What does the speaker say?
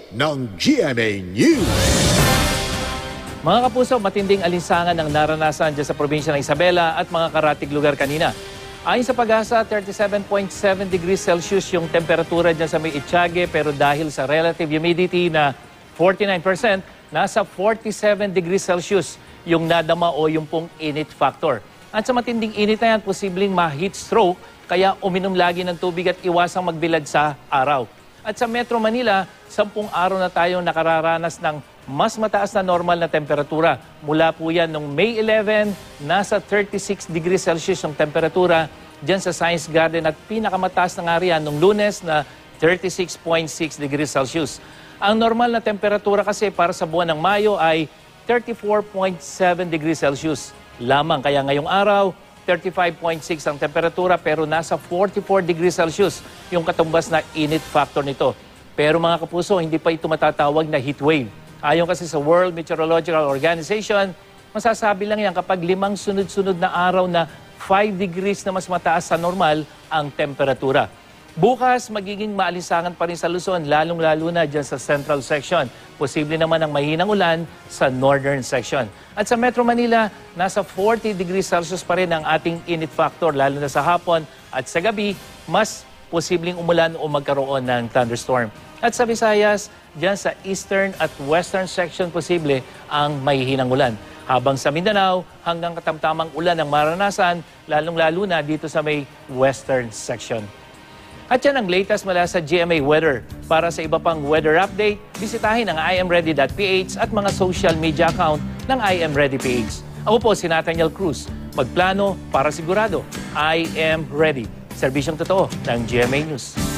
ng GMA News. Mga kapuso, matinding alinsangan ang naranasan dyan sa probinsya ng Isabela at mga karatig lugar kanina. Ayon sa Pag-asa, 37.7 degrees Celsius yung temperatura dyan sa may Itiague, pero dahil sa relative humidity na 49%, nasa 47 degrees Celsius yung nadama o yung pong init factor. At sa matinding init na yan, posibleng ma-heat stroke, kaya uminom lagi ng tubig at iwasang magbilad sa araw. At sa Metro Manila, 10 araw na tayong nakararanas ng mas mataas na normal na temperatura. Mula po yan noong May 11, nasa 36 degrees Celsius yung temperatura dyan sa Science Garden at pinakamataas na nga riyan noong Lunes na 36.6 degrees Celsius. Ang normal na temperatura kasi para sa buwan ng Mayo ay 34.7 degrees Celsius lamang. Kaya ngayong araw, 35.6 ang temperatura pero nasa 44 degrees Celsius yung katumbas na init factor nito. Pero mga kapuso, hindi pa ito matatawag na heat wave. Ayon kasi sa World Meteorological Organization, masasabi lang yan kapag 5 sunod-sunod na araw na 5 degrees na mas mataas sa normal ang temperatura. Bukas, magiging maalisangan pa rin sa Luzon, lalong-lalo na dyan sa Central Section. Posible naman ang mahinang ulan sa Northern Section. At sa Metro Manila, nasa 40 degrees Celsius pa rin ang ating init factor, lalo na sa hapon at sa gabi, mas posibleng umulan o magkaroon ng thunderstorm. At sa Visayas, dyan sa Eastern at Western Section posible ang mahihinang ulan. Habang sa Mindanao, hanggang katamtamang ulan ang maranasan, lalong-lalo na dito sa may Western Section. At yan ang latest mula sa GMA Weather. Para sa iba pang weather update, bisitahin ang imready.ph at mga social media account ng IMReady.ph. Ako po si Nathaniel Cruz. Magplano para sigurado. I am ready. Serbisyong totoo ng GMA News.